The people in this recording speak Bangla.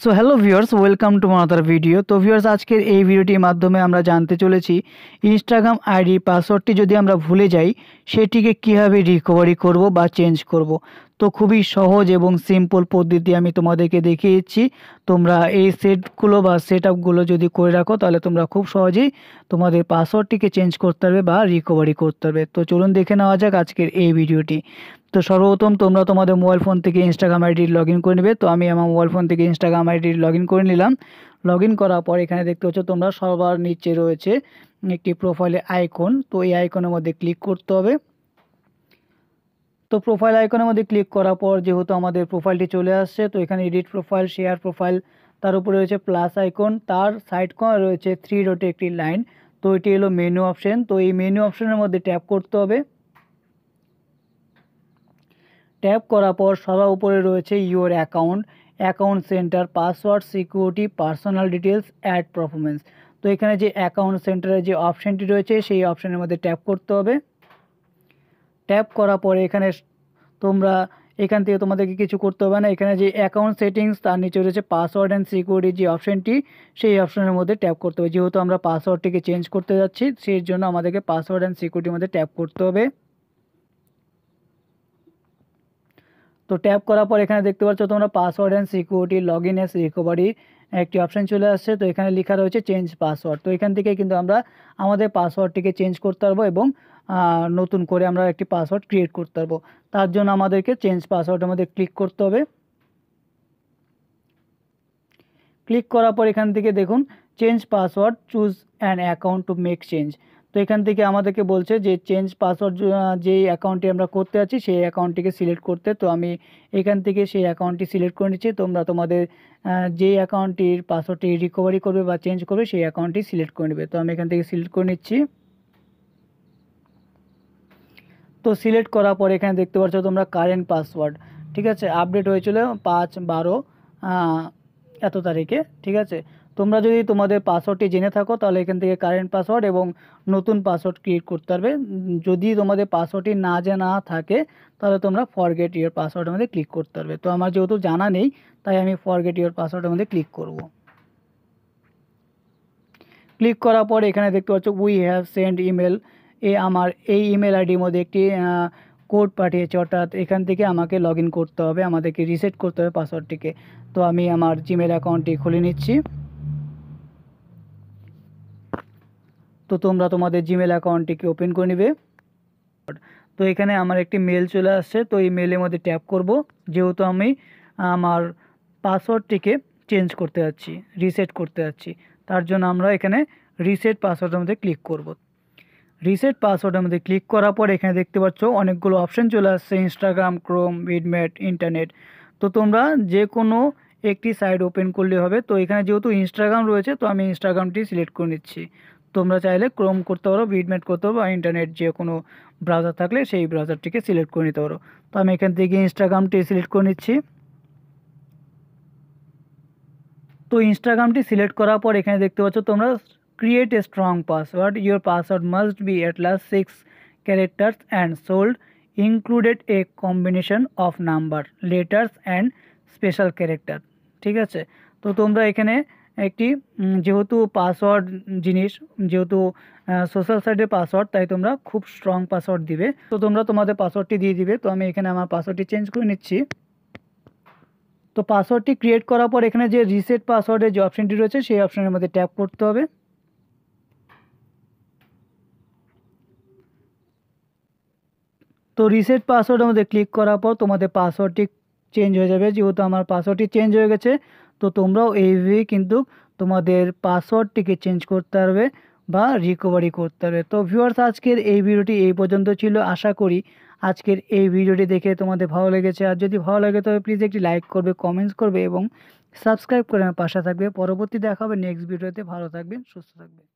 So hello viewers, welcome to another video. তো ভিউয়ার্স, আজকের এই ভিডিওটির মাধ্যমে আমরা জানতে চলেছি ইনস্টাগ্রাম আইডি পাসওয়ার্ডটি যদি আমরা ভুলে যাই সেটিকে কীভাবে রিকভারি করব বা চেঞ্জ করব। তো খুবই সহজ এবং সিম্পল পদ্ধতি আমি তোমাদেরকে দেখিয়ে দিচ্ছি। তোমরা এই সেটগুলো বা সেট আপগুলো যদি করে রাখো তাহলে তোমরা খুব সহজেই তোমাদের পাসওয়ার্ডটিকে চেঞ্জ করতে পারবে বা রিকভারি করতে পারবে। তো চলুন দেখে নেওয়া যাক আজকের এই ভিডিওটি। তো সর্বপ্রথম তোমরা তোমাদের মোবাইল ফোন থেকে ইনস্টাগ্রাম আইডি লগ ইন করে নেবে। তো আমি আমার মোবাইল ফোন থেকে ইনস্টাগ্রাম আইডি লগ ইন করে নিলাম। লগ ইন করার পর এখানে দেখতে পাচ্ছ তোমরা সবার নিচে রয়েছে একটি প্রোফাইলে আইকন। তো এই আইকনের মধ্যে ক্লিক করতে হবে। তো প্রোফাইল আইকনের মধ্যে ক্লিক করার পর যেহেতু আমাদের প্রোফাইলটি চলে আসছে, তো এখানে এডিট প্রোফাইল, শেয়ার প্রোফাইল, তার উপরে রয়েছে প্লাস আইকন, তার সাইড কর্নারে রয়েছে 3 ডটে একটি লাইন। তো এটি হলো মেনু অপশন। তো এই মেনু অপশনের মধ্যে ট্যাপ করতে হবে। ট্যাপ করার পর সবার উপরে রয়েছে your account, account centre, password, security, personal details, ad performance. তো এখানে যে অ্যাকাউন্ট সেন্টারের যে অপশানটি রয়েছে সেই অপশানের মধ্যে ট্যাপ করতে হবে। ট্যাপ করার পরে এখানে তোমরা এখান থেকে তোমাদেরকে কিছু করতে হবে না। এখানে যে অ্যাকাউন্ট সেটিংস তার নিচে রয়েছে পাসওয়ার্ড অ্যান্ড সিকিউরিটি যে অপশানটি, সেই অপশানের মধ্যে ট্যাপ করতে হবে। যেহেতু আমরা পাসওয়ার্ডটিকে চেঞ্জ করতে যাচ্ছি সেই জন্য আমাদেরকে পাসওয়ার্ড অ্যান্ড সিকিউরিটির মধ্যে ট্যাপ করতে হবে। তো ট্যাপ করার পর এখানে দেখতে পাচ্ছ তোমরা password and security log in S recovery একটি অপশান চলে আসছে। তো এখানে লেখা রয়েছে চেঞ্জ পাসওয়ার্ড। তো এখান থেকে কিন্তু আমরা আমাদের পাসওয়ার্ডটিকে চেঞ্জ করতে পারবো এবং নতুন করে আমরা একটি পাসওয়ার্ড ক্রিয়েট করতে পারবো। তার জন্য আমাদেরকে চেঞ্জ পাসওয়ার্ডের মধ্যে ক্লিক করতে হবে। ক্লিক করার পর এখান থেকে দেখুন change password, choose an account to make change. তো এখান থেকে আমাদেরকে বলছে যে চেঞ্জ পাসওয়ার্ড যেই অ্যাকাউন্টটি আমরা করতে যাচ্ছি সেই অ্যাকাউন্টটিকে সিলেক্ট করতে। তো আমি এখান থেকে সেই অ্যাকাউন্টটি সিলেক্ট করে নিচ্ছি। তোমরা তোমাদের যেই অ্যাকাউন্টটির পাসওয়ার্ডটি রিকভারি করবে বা চেঞ্জ করবে সেই অ্যাকাউন্টটি সিলেক্ট করে নেবে। তো আমি এখান থেকে সিলেক্ট করে নিচ্ছি। তো সিলেক্ট করার পর এখানে দেখতে পাচ্ছ তোমরা কারেন্ট পাসওয়ার্ড, ঠিক আছে, আপডেট হয়েছিল 5/12 এত তারিখে, ঠিক আছে। তোমরা যদি তোমাদের পাসওয়ার্ডটি জেনে থাকো তাহলে এখান থেকে কারেন্ট পাসওয়ার্ড এবং নতুন পাসওয়ার্ড ক্রিয়েট করতে পারবে। যদি তোমাদের পাসওয়ার্ডটি না জানা থাকে তাহলে তোমরা ফরগেট ইওর পাসওয়ার্ডের মধ্যে ক্লিক করতে পারবে। তো আমার যেহেতু জানা নেই তাই আমি ফরগেট ইওর পাসওয়ার্ডের মধ্যে ক্লিক করব। ক্লিক করার পর এখানে দেখতে পাচ্ছ উই হ্যাভ সেন্ড ইমেল, আমার এই ইমেল আইডির মধ্যে একটি কোড পাঠিয়েছে, অর্থাৎ এখান থেকে আমাকে লগ ইন করতে হবে, আমাদেরকে রিসেট করতে হবে পাসওয়ার্ডটিকে। তো আমি আমার জিমেল অ্যাকাউন্টটি খুলে নিচ্ছি। তো তোমরা তোমাদের জিমেল অ্যাকাউন্টটিকে ওপেন করে নেবে। তো এখানে আমার একটি মেল চলে আসছে। তো এই মেলের মধ্যে ট্যাপ করব, যেহেতু আমি আমার পাসওয়ার্ডটিকে চেঞ্জ করতে যাচ্ছি, রিসেট করতে যাচ্ছি। তার জন্য আমরা এখানে রিসেট পাসওয়ার্ডের মধ্যে ক্লিক করব। রিসেট পাসওয়ার্ডের মধ্যে ক্লিক করার পর এখানে দেখতে পাচ্ছ অনেকগুলো অপশান চলে আসছে, ইনস্টাগ্রাম, ক্রোম, বিটম্যাট, ইন্টারনেট। তো তোমরা যে কোনো একটি সাইট ওপেন করলে হবে। তো এখানে যেহেতু ইনস্টাগ্রাম রয়েছে তো আমি ইনস্টাগ্রামটি সিলেক্ট করে নিচ্ছি। তোমরা চাইলে ক্রোম করতে পারো, বিটম্যাট করতে পারো, বা ইন্টারনেট যে কোনো ব্রাউজার থাকলে সেই ব্রাউজারটিকে সিলেক্ট করে নিতে পারো। তো আমি এখান থেকে ইনস্টাগ্রামটি সিলেক্ট করে নিচ্ছি। তো ইনস্টাগ্রামটি সিলেক্ট করার পর এখানে দেখতে পাচ্ছ তোমরা create a strong password, your password must be at last 6 characters and sold included A combination of number, letters and special character, ঠিক আছে। তো তোমরা এখানে একটি যেহেতু পাসওয়ার্ড জিনিস, যেহেতু সোশ্যাল সাইটের পাসওয়ার্ড, তাই তোমরা খুব স্ট্রং পাসওয়ার্ড দিবে। তো তোমরা তোমাদের পাসওয়ার্ডটি দিয়ে দিবে। তো আমি এখানে আমার পাসওয়ার্ডটি চেঞ্জ করে নিচ্ছি। তো পাসওয়ার্ডটি ক্রিয়েট করার পর এখানে যে রিসেট পাসওয়ার্ডের যে অপশানটি রয়েছে সেই অপশানের মধ্যে ট্যাপ করতে হবে। তো রিসেট পাসওয়ার্ডের মধ্যে ক্লিক করার পর তোমাদের পাসওয়ার্ডটি চেঞ্জ হয়ে যাবে। যেহেতু আমার পাসওয়ার্ডটি চেঞ্জ হয়ে গেছে তো তোমরাও এইভাবেই কিন্তু তোমাদের পাসওয়ার্ডটিকে চেঞ্জ করতে পারবে বা রিকভারি করতে পারবে। তো ভিউয়ার্স, আজকের এই ভিডিওটি এই পর্যন্ত ছিল। আশা করি আজকের এই ভিডিওটি দেখে তোমাদের ভালো লেগেছে। আর যদি ভালো লাগে তবে প্লিজ একটি লাইক করবে, কমেন্টস করবে এবং সাবস্ক্রাইব করে আমার পাশে থাকবে। পরবর্তী দেখা হবে নেক্সট ভিডিওতে। ভালো থাকবেন, সুস্থ থাকবেন।